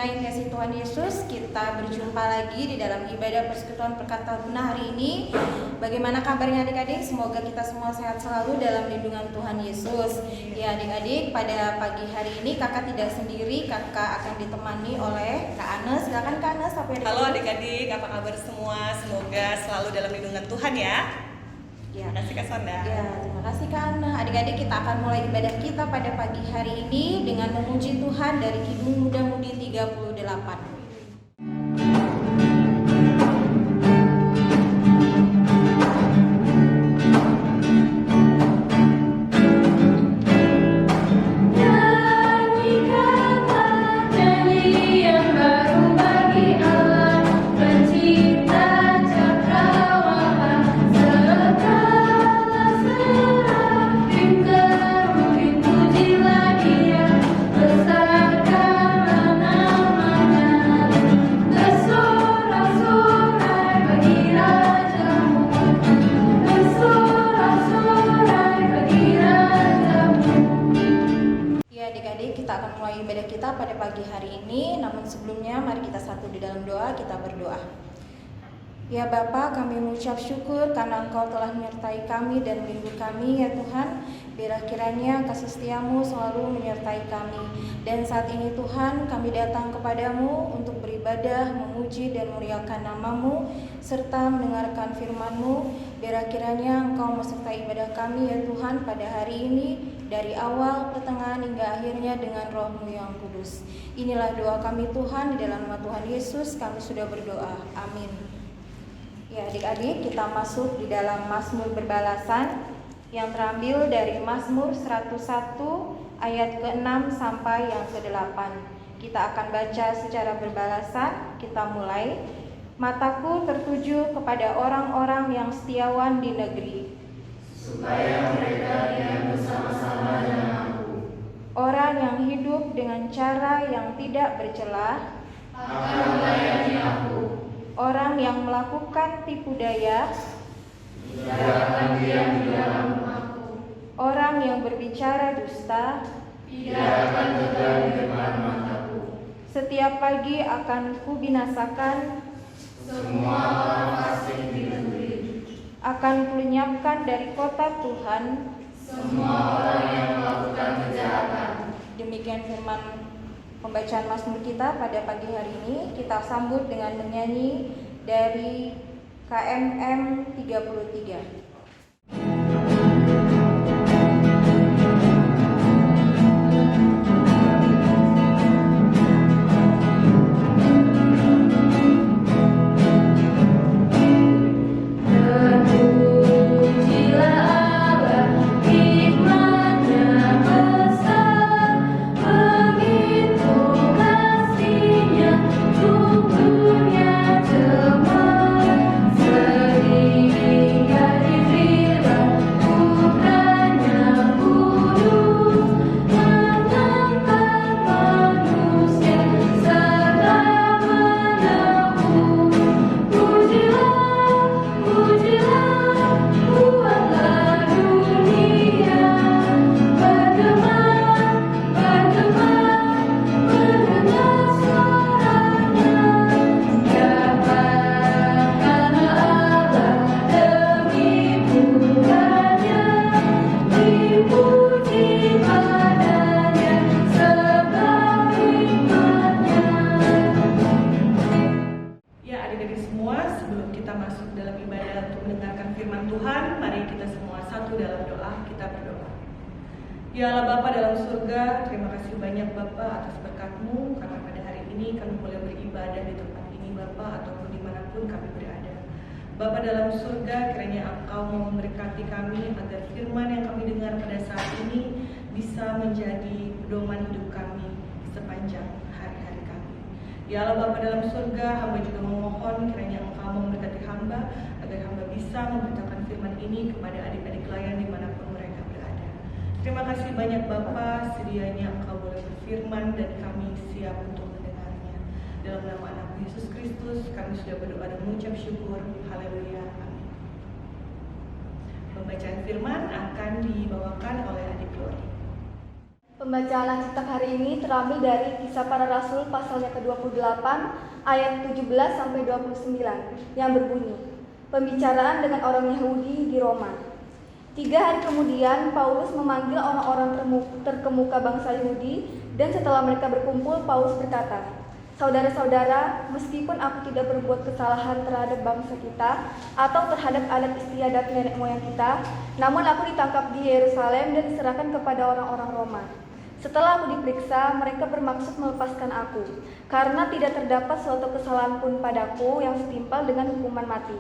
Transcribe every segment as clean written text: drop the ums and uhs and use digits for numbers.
diberkahi kasih Tuhan Yesus, kita berjumpa lagi di dalam ibadah persekutuan perkata guna hari ini. Bagaimana kabarnya adik-adik? Semoga kita semua sehat selalu dalam lindungan Tuhan Yesus. Ya adik-adik, pada pagi hari ini kakak tidak sendiri, kakak akan ditemani oleh Kak Anes. Silakan Kak Anes. Halo adik-adik, apa kabar semua? Semoga selalu dalam lindungan Tuhan ya. Ya. Terima kasih Kak Sonda. Ya, terima kasih Kak Ana. Adik-adik, kita akan mulai ibadah kita pada pagi hari ini dengan memuji Tuhan dari Kidung Muda-Mudi 38. Ibadah kita pada pagi hari ini, namun sebelumnya mari kita satu di dalam doa, kita berdoa. Ya Bapa, kami mengucap syukur karena Engkau telah menyertai kami dan melindungi kami ya Tuhan. Biarlah kiranya kasih setiamu selalu menyertai kami. Dan saat ini Tuhan, kami datang kepadamu untuk beribadah, memuji dan memuliakan nama-Mu serta mendengarkan firman-Mu. Biarlah kiranya Engkau menyertai ibadah kami ya Tuhan pada hari ini, dari awal, pertengahan hingga akhirnya dengan Roh-Mu yang kudus. Inilah doa kami Tuhan, di dalam nama Tuhan Yesus kami sudah berdoa. Amin. Ya adik-adik, kita masuk di dalam Mazmur berbalasan yang terambil dari Mazmur 101 ayat ke-6 sampai yang ke-8. Kita akan baca secara berbalasan. Kita mulai. Mataku tertuju kepada orang-orang yang setiawan di negeri, supaya mereka diam bersama-sama dengan aku. Orang yang hidup dengan cara yang tidak bercelah akan melayani aku. Orang yang melakukan tipu daya tidak akan diam di dalam aku. Orang yang berbicara dusta tidak akan tegak di depan mataku. Setiap pagi akan kubinasakan semua orang fasik di negeri. Akan kulenyapkan dari kota Tuhan semua orang yang melakukan kejahatan. Demikian firman pembacaan Mazmur kita pada pagi hari ini. Kita sambut dengan menyanyi dari KMM 33. Ya Allah Bapa dalam surga, terima kasih banyak Bapa atas berkat-Mu, karena pada hari ini kami boleh beribadah di tempat ini Bapa, ataupun dimanapun kami berada. Bapa dalam surga, kiranya Engkau mau memberkati kami agar firman yang kami dengar pada saat ini bisa menjadi pedoman hidup kami sepanjang hari-hari kami. Ya Allah Bapa dalam surga, hamba juga memohon kiranya Engkau memberkati hamba agar hamba bisa memberitakan firman ini kepada adik-adik layan dimanapun mereka berada. Terima kasih banyak Bapa, sedianya Engkau boleh berfirman dan kami siap untuk mendengarnya. Dalam nama anak Yesus Kristus kami sudah berdoa dan mengucap syukur. Haleluya. Amin. Pembacaan firman akan dibawakan oleh adik Glory. Pembacaan Alkitab hari ini terambil dari Kisah Para Rasul pasalnya ke-28 ayat 17 sampai 29 yang berbunyi, pembicaraan dengan orang Yahudi di Roma. 3 hari kemudian Paulus memanggil orang-orang terkemuka bangsa Yahudi, dan setelah mereka berkumpul, Paulus berkata, "Saudara-saudara, meskipun aku tidak berbuat kesalahan terhadap bangsa kita atau terhadap adat istiadat nenek moyang kita, namun aku ditangkap di Yerusalem dan diserahkan kepada orang-orang Roma. Setelah aku diperiksa, mereka bermaksud melepaskan aku, karena tidak terdapat suatu kesalahan pun padaku yang setimpal dengan hukuman mati.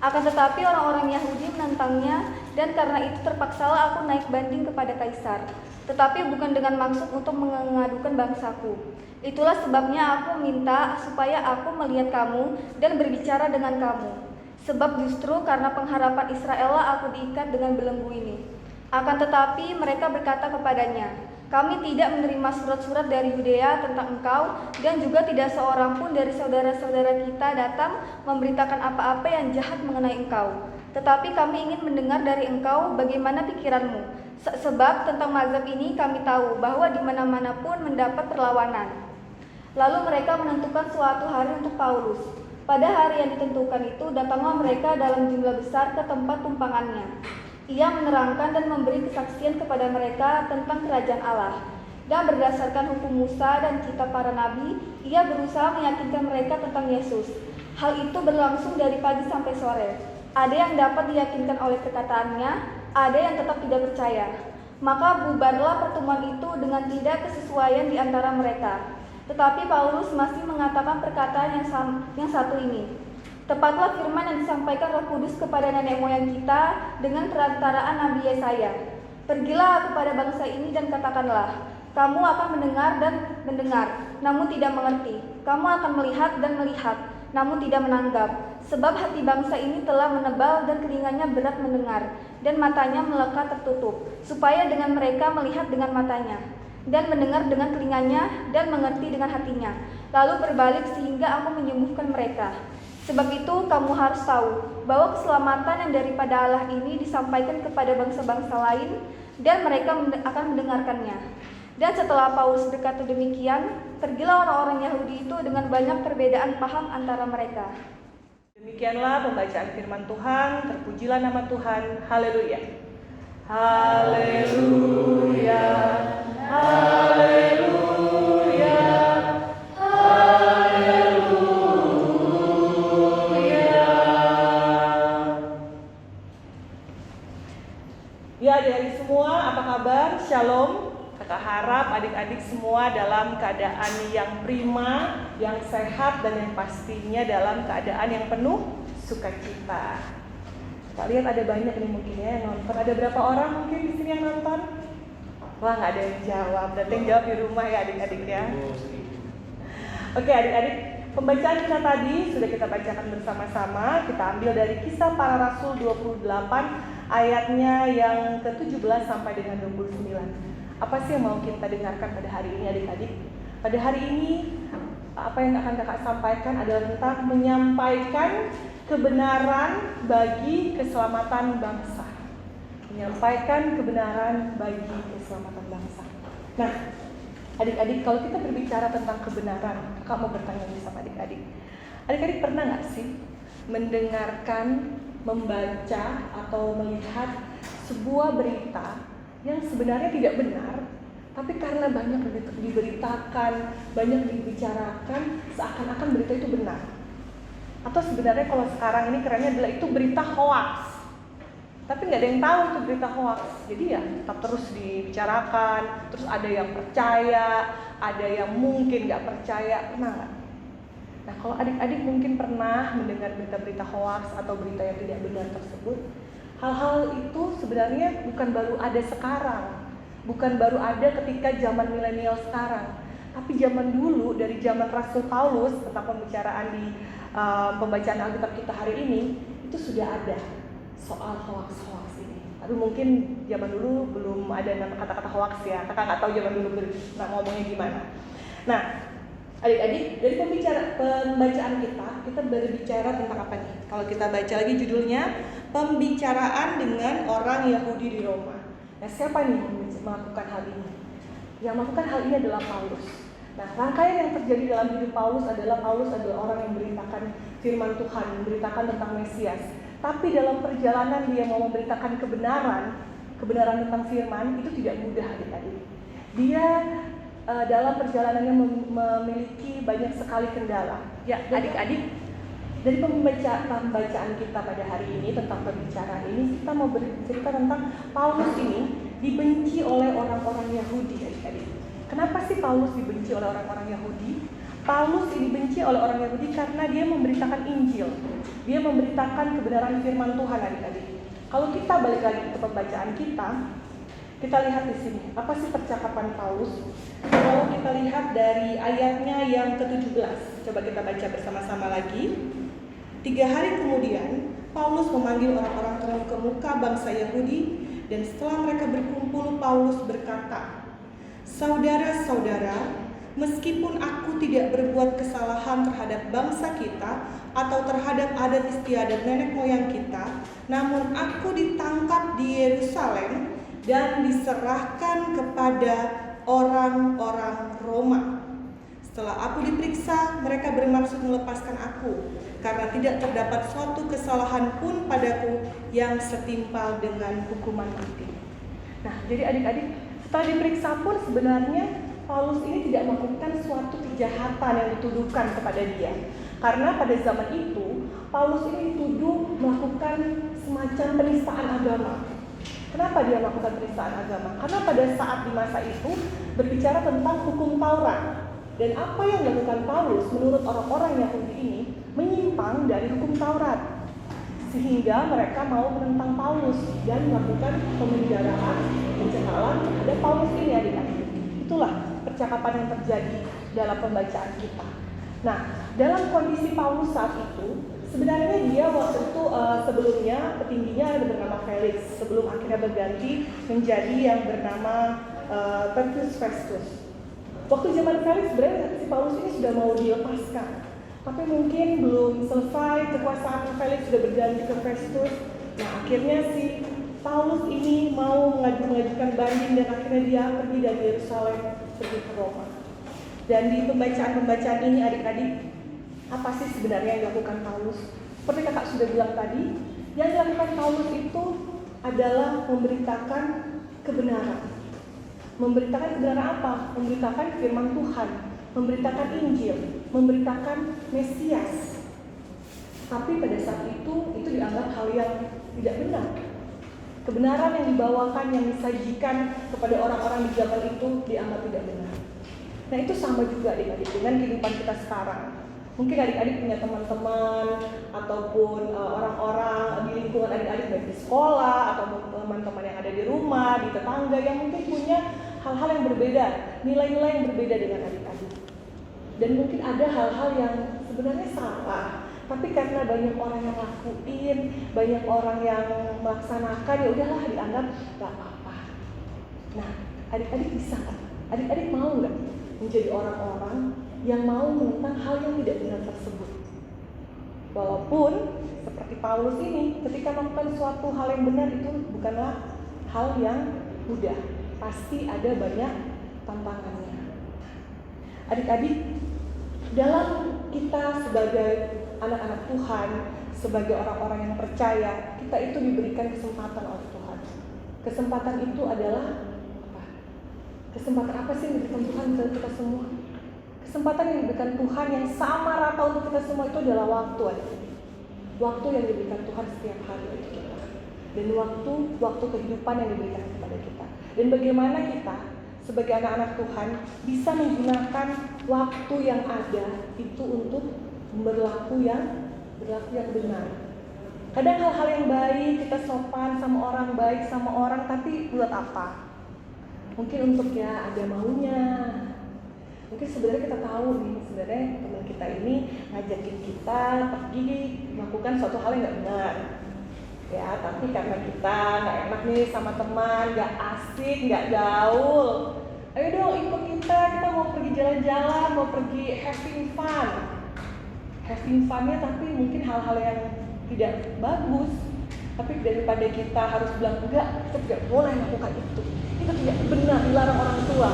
Akan tetapi orang-orang Yahudi menentangnya, dan karena itu terpaksalah aku naik banding kepada Kaisar, tetapi bukan dengan maksud untuk mengadukan bangsaku. Itulah sebabnya aku minta supaya aku melihat kamu dan berbicara dengan kamu. Sebab justru karena pengharapan Israellah aku diikat dengan belenggu ini." Akan tetapi mereka berkata kepadanya, "Kami tidak menerima surat-surat dari Yudea tentang engkau, dan juga tidak seorang pun dari saudara-saudara kita datang memberitakan apa-apa yang jahat mengenai engkau. Tetapi kami ingin mendengar dari engkau bagaimana pikiranmu. Sebab tentang mazhab ini kami tahu bahwa di mana-mana pun mendapat perlawanan." Lalu mereka menentukan suatu hari untuk Paulus. Pada hari yang ditentukan itu datanglah mereka dalam jumlah besar ke tempat tumpangannya. Ia menerangkan dan memberi kesaksian kepada mereka tentang kerajaan Allah. Dan berdasarkan hukum Musa dan kitab para nabi, ia berusaha meyakinkan mereka tentang Yesus. Hal itu berlangsung dari pagi sampai sore. Ada yang dapat diyakinkan oleh perkataannya, ada yang tetap tidak percaya. Maka bubarlah pertemuan itu dengan tidak kesesuaian di antara mereka. Tetapi Paulus masih mengatakan perkataan yang satu ini, "Tepatlah firman yang disampaikan Roh Kudus kepada nenek moyang kita dengan perantaraan Nabi Yesaya. Pergilah kepada bangsa ini dan katakanlah, kamu akan mendengar dan mendengar, namun tidak mengerti. Kamu akan melihat dan melihat, namun tidak menanggap. Sebab hati bangsa ini telah menebal dan telinganya berat mendengar, dan matanya melekat tertutup, supaya dengan mereka melihat dengan matanya, dan mendengar dengan telinganya, dan mengerti dengan hatinya, lalu berbalik sehingga aku menyembuhkan mereka. Sebab itu kamu harus tahu bahwa keselamatan yang daripada Allah ini disampaikan kepada bangsa-bangsa lain, dan mereka akan mendengarkannya." Dan setelah Paulus berkata demikian, pergilah orang-orang Yahudi itu dengan banyak perbedaan paham antara mereka. Demikianlah pembacaan firman Tuhan. Terpujilah nama Tuhan. Haleluya. Haleluya. Haleluya. Haleluya. Ya, adik-adik semua, apa kabar? Shalom. Kakak harap adik-adik semua dalam keadaan yang prima, yang sehat, dan yang pastinya dalam keadaan yang penuh sukacita. Kita lihat ada banyak nih mungkin ya yang nonton. Ada berapa orang mungkin di sini yang nonton? Wah, nggak ada yang jawab. Berarti yang jawab di rumah ya adik-adik ya. Oke adik-adik, pembacaan kita tadi sudah kita bacakan bersama-sama. Kita ambil dari Kisah Para Rasul 28 ayatnya yang ke-17 sampai dengan 29. Apa sih yang mau kita dengarkan pada hari ini adik-adik? Pada hari ini apa yang akan kakak sampaikan adalah tentang menyampaikan kebenaran bagi keselamatan bangsa. Menyampaikan kebenaran bagi keselamatan bangsa. Nah, adik-adik, kalau kita berbicara tentang kebenaran, kakak mau bertanya nih sama adik-adik. Adik-adik pernah nggak sih mendengarkan, membaca, atau melihat sebuah berita yang sebenarnya tidak benar, tapi karena banyak diberitakan, banyak dibicarakan, seakan-akan berita itu benar. Atau sebenarnya kalau sekarang ini kerennya adalah itu berita hoax, tapi nggak ada yang tahu itu berita hoax. Jadi ya tetap terus dibicarakan, terus ada yang percaya, ada yang mungkin nggak percaya. Pernah nggak? Nah, kalau adik-adik mungkin pernah mendengar berita-berita hoax atau berita yang tidak benar tersebut. Hal-hal itu sebenarnya bukan baru ada sekarang, bukan baru ada ketika zaman milenial sekarang, tapi zaman dulu dari zaman Rasul Paulus tentang pembicaraan di pembacaan Alkitab kita hari ini itu sudah ada soal hoax ini. Tapi mungkin zaman dulu belum ada nama kata-kata hoax ya, kakak nggak tahu zaman dulu ngomongnya gimana. Nah, adik-adik, dari pembacaan kita berbicara tentang apa nih? Kalau kita baca lagi judulnya, pembicaraan dengan orang Yahudi di Roma. Nah, siapa nih yang melakukan hal ini? Yang melakukan hal ini adalah Paulus. Nah, rangkaian yang terjadi dalam hidup Paulus adalah orang yang memberitakan firman Tuhan, memberitakan tentang Mesias. Tapi dalam perjalanan dia mau memberitakan kebenaran tentang firman, itu tidak mudah adik-adik. Dia dalam perjalanannya memiliki banyak sekali kendala. Ya, adik-adik, dari pembacaan kita pada hari ini tentang pembicaraan ini, kita mau bercerita tentang Paulus ini dibenci oleh orang-orang Yahudi, adik-adik. Kenapa sih Paulus dibenci oleh orang-orang Yahudi? Paulus ini dibenci oleh orang Yahudi karena dia memberitakan Injil. Dia memberitakan kebenaran firman Tuhan, adik-adik. Kalau kita balik lagi ke pembacaan kita lihat di sini, apa sih percakapan Paulus? Kalau kita lihat dari ayatnya yang ke-17, coba kita baca bersama-sama lagi. 3 hari kemudian, Paulus memanggil orang-orang terkemuka bangsa Yahudi, dan setelah mereka berkumpul, Paulus berkata, "Saudara-saudara, meskipun aku tidak berbuat kesalahan terhadap bangsa kita atau terhadap adat istiadat nenek moyang kita, namun aku ditangkap di Yerusalem dan diserahkan kepada orang-orang Roma. Setelah aku diperiksa, mereka bermaksud melepaskan aku, karena tidak terdapat suatu kesalahan pun padaku yang setimpal dengan hukuman mati." Nah, jadi adik-adik, setelah diperiksa pun sebenarnya Paulus ini tidak melakukan suatu kejahatan yang dituduhkan kepada dia. Karena pada zaman itu, Paulus ini dituduh melakukan semacam penistaan agama. Kenapa dia melakukan penistaan agama? Karena pada saat di masa itu berbicara tentang hukum Taurat. Dan apa yang dilakukan Paulus menurut orang-orang Yahudi ini menyimpang dari hukum Taurat. Sehingga mereka mau menentang Paulus dan melakukan pemenjaraan, pencegahan terhadap Paulus ini, adik-adik. Itulah percakapan yang terjadi dalam pembacaan kita. Nah, dalam kondisi Paulus saat itu, sebenarnya dia waktu itu sebelumnya petingginya ada bernama Felix, sebelum akhirnya berganti menjadi yang bernama Tertius Festus. Waktu zaman Felix sebenarnya si Paulus ini sudah mau dilepaskan, tapi mungkin belum selesai kekuasaan Felix, sudah berganti ke Festus. Nah, akhirnya si Paulus ini mau mengajukan banding dan akhirnya dia pergi dari Yerusalem pergi ke Roma. Dan di pembacaan ini adik-adik, apa sih sebenarnya yang dilakukan Paulus? Seperti kakak sudah bilang tadi, yang dilakukan Paulus itu adalah memberitakan kebenaran. Memberitakan kebenaran apa? Memberitakan firman Tuhan, memberitakan Injil, memberitakan Mesias. Tapi pada saat itu dianggap hal yang tidak benar. Kebenaran yang dibawakan, yang disajikan kepada orang-orang di zaman itu dianggap tidak benar. Nah, itu sama juga adik-adik dengan kehidupan kita sekarang. Mungkin adik-adik punya teman-teman ataupun orang-orang di lingkungan adik-adik baik di sekolah atau teman-teman yang ada di rumah, di tetangga yang mungkin punya hal-hal yang berbeda, nilai-nilai yang berbeda dengan adik-adik. Dan mungkin ada hal-hal yang sebenarnya salah, tapi karena banyak orang yang lakuin, banyak orang yang melaksanakan, ya udahlah dianggap gak apa-apa. Nah, adik-adik bisa kan? Adik-adik mau nggak menjadi orang-orang yang mau menentang hal yang tidak benar tersebut? Walaupun seperti Paulus ini, ketika melakukan suatu hal yang benar itu bukanlah hal yang mudah. Pasti ada banyak tantangannya. Adik-adik, dalam kita sebagai anak-anak Tuhan, sebagai orang-orang yang percaya, kita itu diberikan kesempatan oleh Tuhan. Kesempatan itu adalah apa? Kesempatan apa sih yang diberikan Tuhan ke kita semua? Kesempatan yang diberikan Tuhan yang sama rata untuk kita semua itu adalah waktu, adik-adik. Waktu yang diberikan Tuhan setiap hari untuk kita. Dan waktu kehidupan yang diberikan kepada kita. Dan bagaimana kita sebagai anak-anak Tuhan bisa menggunakan waktu yang ada itu untuk berlaku yang benar. Kadang hal-hal yang baik, kita sopan sama orang, baik sama orang, tapi buat apa? Mungkin untuk ya ada maunya. Mungkin sebenarnya kita tahu nih, sebenarnya teman kita ini ngajakin kita pergi melakukan suatu hal yang gak benar. Ya, tapi karena kita gak enak nih sama teman, gak asik, gak gaul, ayo dong ikut kita mau pergi jalan-jalan, mau pergi having funnya tapi mungkin hal-hal yang tidak bagus. Tapi daripada kita harus bilang enggak, kita tidak boleh melakukan itu. Itu tidak benar, dilarang orang tua.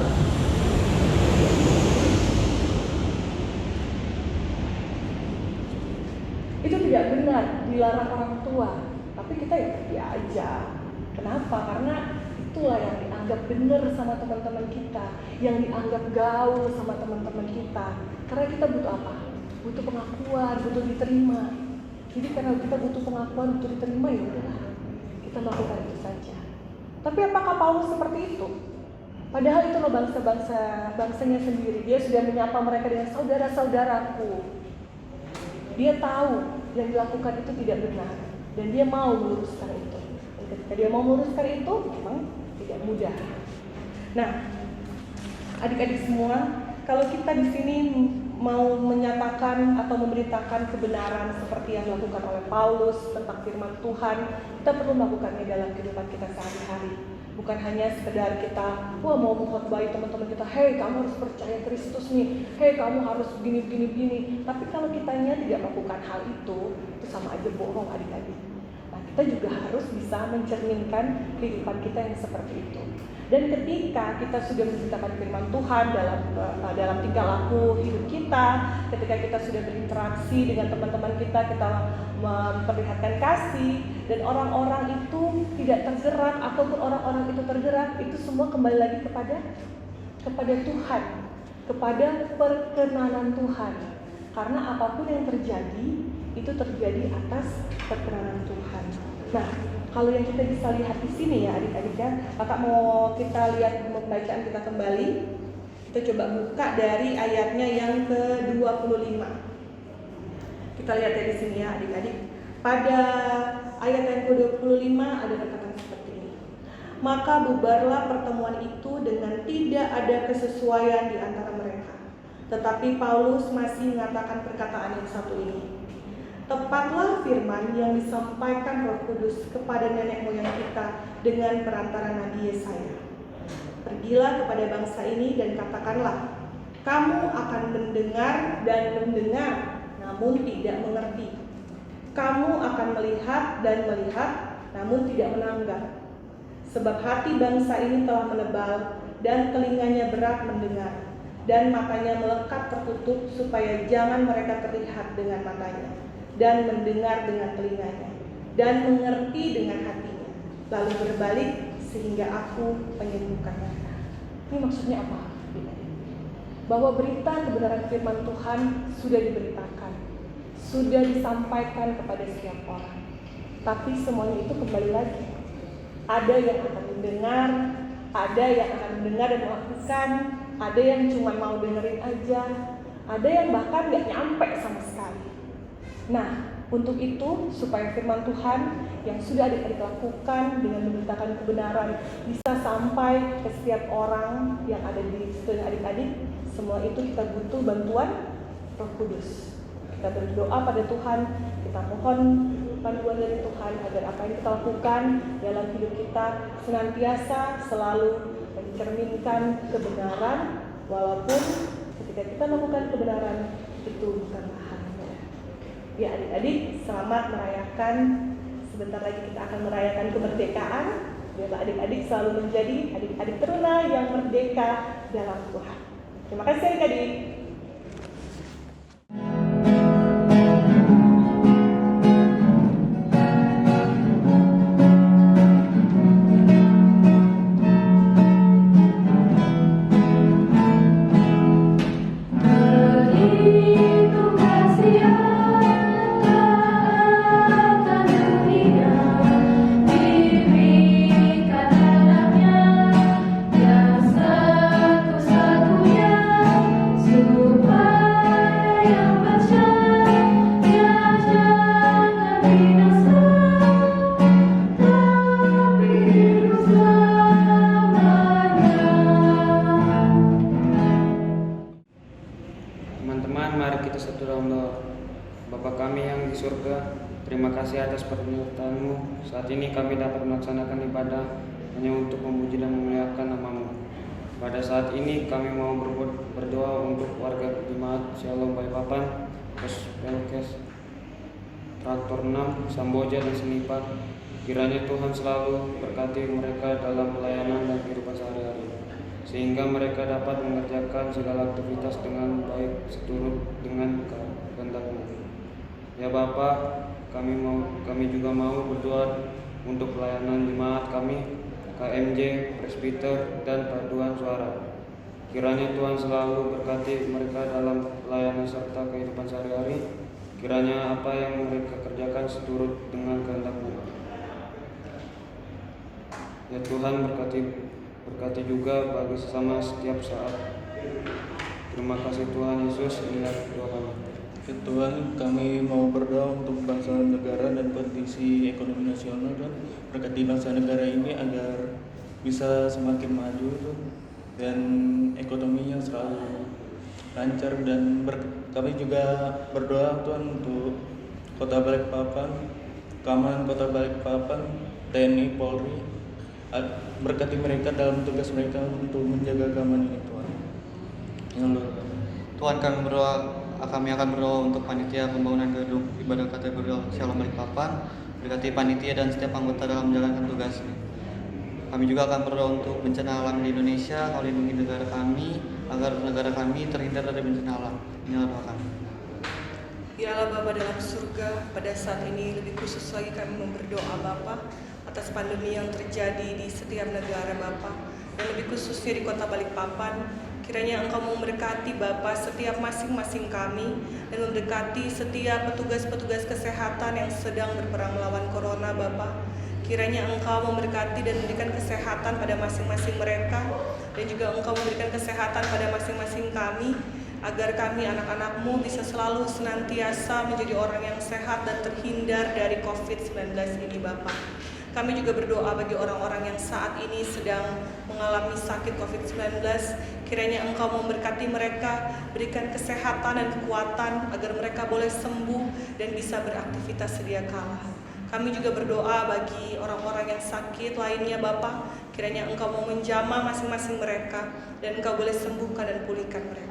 Itu tidak benar, dilarang orang tua. Tapi kita ya pergi aja. Kenapa? Karena itulah yang dianggap benar sama teman-teman kita, yang dianggap gaul sama teman-teman kita. Karena kita butuh apa? Butuh pengakuan, butuh diterima. Jadi karena kita butuh pengakuan, butuh diterima, ya udahlah kita melakukan itu saja. Tapi apakah Paulus seperti itu? Padahal itu loh bangsanya sendiri. Dia sudah menyapa mereka dengan saudara-saudaraku. Dia tahu yang dilakukan itu tidak benar dan dia mau meluruskan itu. Dan ketika dia mau meluruskan itu, memang tidak mudah. Nah, adik-adik semua, kalau kita di sini mau menyatakan atau memberitakan kebenaran seperti yang dilakukan oleh Paulus tentang firman Tuhan, kita perlu melakukannya dalam kehidupan kita sehari-hari. Bukan hanya sekedar kita, mau mengkhotbahi teman-teman kita, hei kamu harus percaya Kristus nih, hei kamu harus begini. Tapi kalau kitanya tidak melakukan hal itu sama aja bohong adik-adik. Nah, kita juga harus bisa mencerminkan kehidupan kita yang seperti itu. Dan ketika kita sudah menceritakan firman Tuhan dalam tingkah laku hidup kita, ketika kita sudah berinteraksi dengan teman-teman kita memperlihatkan kasih, dan orang-orang itu tidak tergerak ataupun orang-orang itu tergerak, itu semua kembali lagi kepada Tuhan, kepada perkenanan Tuhan. Karena apapun yang terjadi, itu terjadi atas perkenanan Tuhan. Nah, kalau yang kita bisa lihat di sini ya adik-adik ya, kakak mau kita lihat pembacaan kita kembali. Kita coba buka dari ayatnya yang ke-25. Kita lihat dari sini ya adik-adik. Pada ayat yang ke-25 ada perkataan seperti ini. Maka bubarlah pertemuan itu dengan tidak ada kesesuaian di antara mereka. Tetapi Paulus masih mengatakan perkataan yang satu ini. Tepatlah firman yang disampaikan Roh Kudus kepada nenek moyang kita dengan perantara Nabi Yesaya. Pergilah kepada bangsa ini dan katakanlah, kamu akan mendengar dan mendengar, namun tidak mengerti. Kamu akan melihat dan melihat, namun tidak menanggar. Sebab hati bangsa ini telah menebal dan telinganya berat mendengar, dan matanya melekat tertutup supaya jangan mereka terlihat dengan matanya, dan mendengar dengan telinganya, dan mengerti dengan hatinya, lalu berbalik sehingga aku menyembuhkannya. Ini maksudnya apa? Bahwa berita kebenaran firman Tuhan sudah diberitakan, sudah disampaikan kepada setiap orang. Tapi semuanya itu kembali lagi. Ada yang akan mendengar, ada yang akan mendengar dan melakukan, ada yang cuma mau dengerin aja, ada yang bahkan gak nyampe sama sekali. Nah, untuk itu supaya firman Tuhan yang sudah adik-adik lakukan dengan memberitakan kebenaran bisa sampai ke setiap orang yang ada di sekitar adik-adik, semua itu kita butuh bantuan Roh Kudus. Kita berdoa pada Tuhan, kita mohon panduan dari Tuhan agar apa yang kita lakukan dalam hidup kita senantiasa selalu mencerminkan kebenaran, walaupun ketika kita melakukan kebenaran itu bukanlah hanya. Ya adik-adik, selamat merayakan. Sebentar lagi kita akan merayakan kemerdekaan. Biarlah adik-adik selalu menjadi adik-adik teruna yang merdeka dalam Tuhan. Terima kasih adik-adik. Teman-teman, mari kita satu dalam doa. Bapa kami yang di surga, terima kasih atas penyertaan-Mu. Saat ini kami dapat melaksanakan ibadah hanya untuk memuji dan memuliakan nama-Mu. Pada saat ini kami mau berdoa untuk warga jemaat Shalom Balikpapan, Pelkes, Traktor 6, Samboja dan Senipat, Kiranya Tuhan selalu berkati mereka dalam pelayanan dan kehidupan sehari-hari, sehingga mereka dapat mengerjakan segala aktivitas dengan baik seturut dengan kehendak-Mu. Ya Bapa, kami juga mau berdoa untuk pelayanan jemaat kami, KMJ, Presbiter, dan paduan suara. Kiranya Tuhan selalu berkati mereka dalam pelayanan serta kehidupan sehari-hari. Kiranya apa yang mereka kerjakan seturut dengan kehendak-Mu. Ya Tuhan, berkati juga bagi sesama setiap saat. Terima kasih Tuhan Yesus, inilah doa kami. Ya Tuhan, kami mau berdoa untuk bangsa negara dan kondisi ekonomi nasional, dan berkati bangsa negara ini agar bisa semakin maju Tuhan, dan ekonominya selalu lancar. Dan kami juga berdoa Tuhan untuk Kota Balikpapan, keamanan Kota Balikpapan, TNI, Polri, berkati mereka dalam tugas mereka untuk menjaga keamanan ini Tuhan. Tuhan, kami akan berdoa untuk panitia pembangunan gedung ibadah katedral Shalom Balikpapan, berkati panitia dan setiap anggota dalam menjalankan tugasnya. Kami juga akan berdoa untuk bencana alam di Indonesia, Kau lindungi negara kami, agar negara kami terhindar dari bencana alam. Inilah doa kami. Ya Allah Bapa dalam surga, pada saat ini lebih khusus lagi kami berdoa Bapa atas pandemi yang terjadi di setiap negara Bapa, dan lebih khususnya di Kota Balikpapan. Kiranya Engkau memberkati Bapa setiap masing-masing kami, dan memberkati setiap petugas-petugas kesehatan yang sedang berperang melawan corona Bapa. Kiranya Engkau memberkati dan memberikan kesehatan pada masing-masing mereka, dan juga Engkau memberikan kesehatan pada masing-masing kami, agar kami anak-anak-Mu bisa selalu senantiasa menjadi orang yang sehat dan terhindar dari COVID-19 ini Bapa. Kami juga berdoa bagi orang-orang yang saat ini sedang mengalami sakit COVID-19. Kiranya Engkau memberkati mereka, berikan kesehatan dan kekuatan agar mereka boleh sembuh dan bisa beraktivitas sedia kala. Kami juga berdoa bagi orang-orang yang sakit lainnya Bapa. Kiranya Engkau mau menjamah masing-masing mereka, dan Engkau boleh sembuhkan dan pulihkan mereka.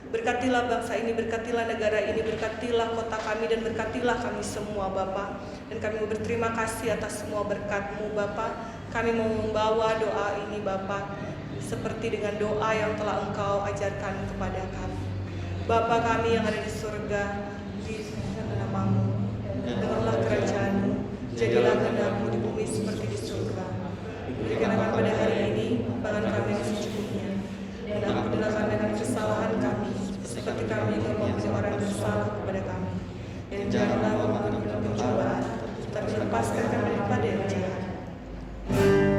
Berkatilah bangsa ini, berkatilah negara ini, berkatilah kota kami, dan berkatilah kami semua Bapa. Dan kami berterima kasih atas semua berkat-Mu Bapa. Kami mau membawa doa ini Bapa seperti dengan doa yang telah Engkau ajarkan kepada kami. Bapa kami yang ada di surga, dikuduskan nama-Mu, datanglah kerajaan-Mu, jadilah kehendak-Mu di bumi seperti di surga. Berikan kami pada hari ini makan kami yang secukupnya, dan ampunilah kami akan kesalahan kami, seperti kami juga mengampuni orang yang bersalah kepada kami. Dan janganlah kami dalam pencobaan, tetapi lepaskan kami daripada yang jahat. Amin.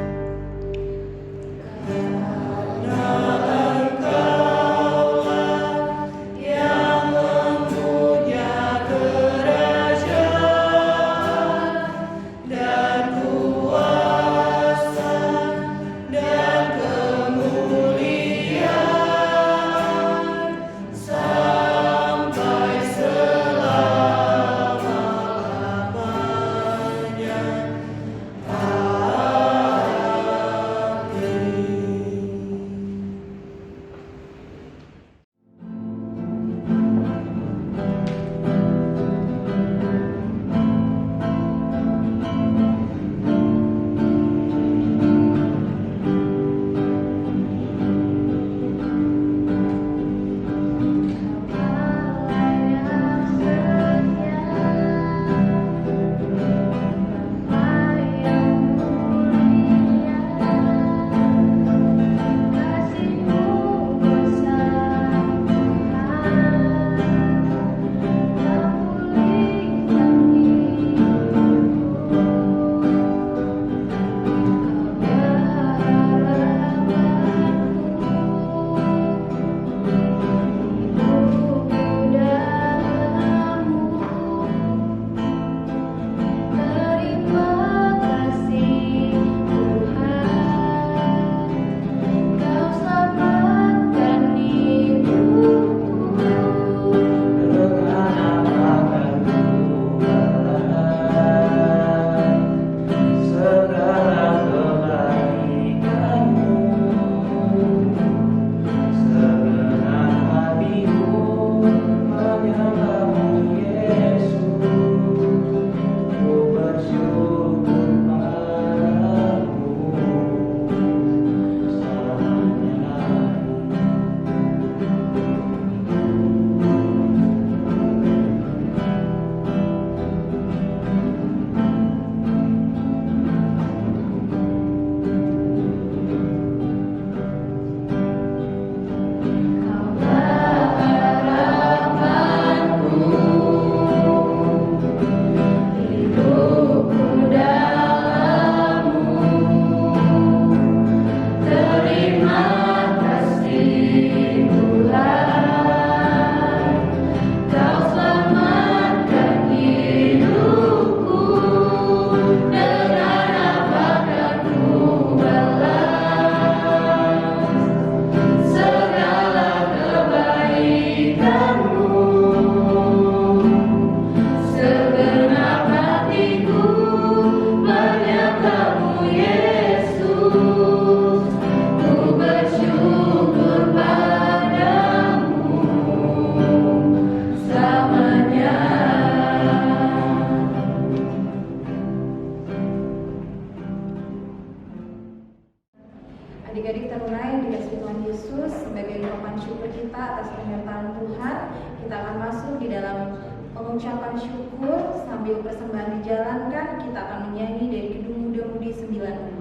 pengucapan syukur sambil persembahan dijalankan, kita akan menyanyi dari Kidung Muda-Mudi 92.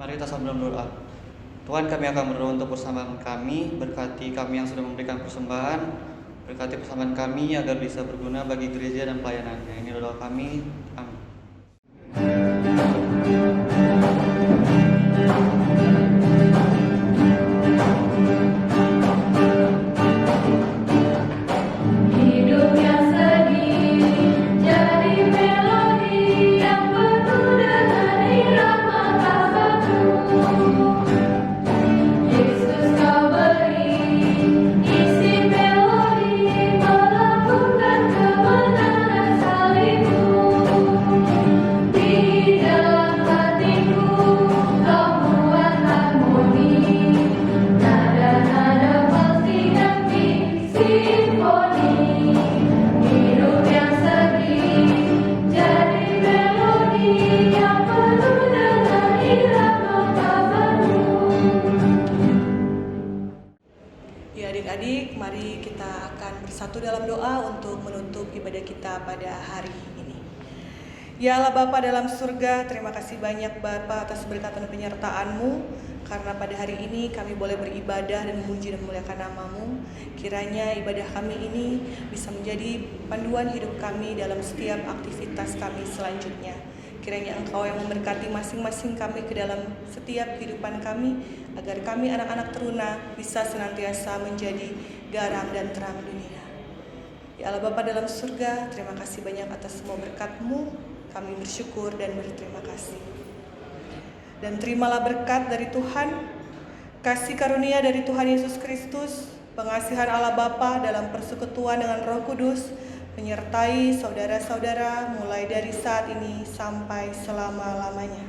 Mari kita sambil berdoa. Tuhan, kami akan berdoa untuk persembahan kami, berkati kami yang sudah memberikan persembahan, berkati persembahan kami agar bisa berguna bagi gereja dan pelayanannya. Ini doa kami. Amin. Hidup yang sedih jadi melodi yang penuh dengan irama kasih-Mu. Yesus, Kau beri isi melodi melakukan kemenangan salib-Mu. Di dalam hatiku Kau buat harmoni, nada-nada pasti dan simfoni. Hidup yang sedih jadi melodi yang penuh dengan irama kasih-Mu. Ya adik-adik, mari kita akan bersatu dalam doa untuk menutup ibadah kita pada hari ini. Ya Allah Bapa dalam surga, terima kasih banyak Bapa atas berkat dan penyertaan-Mu, karena pada hari ini kami boleh beribadah dan memuji dan memuliakan nama-Mu. Kiranya ibadah kami ini bisa menjadi panduan hidup kami dalam setiap aktivitas kami selanjutnya. Kiranya Engkau yang memberkati masing-masing kami ke dalam setiap kehidupan kami, agar kami anak-anak teruna bisa senantiasa menjadi garam dan terang dunia. Ya Allah Bapa dalam surga, terima kasih banyak atas semua berkat-Mu. Kami bersyukur dan berterima kasih. Dan terimalah berkat dari Tuhan, kasih karunia dari Tuhan Yesus Kristus, pengasihan Allah Bapa dalam persekutuan dengan Roh Kudus, menyertai saudara-saudara mulai dari saat ini sampai selama-lamanya.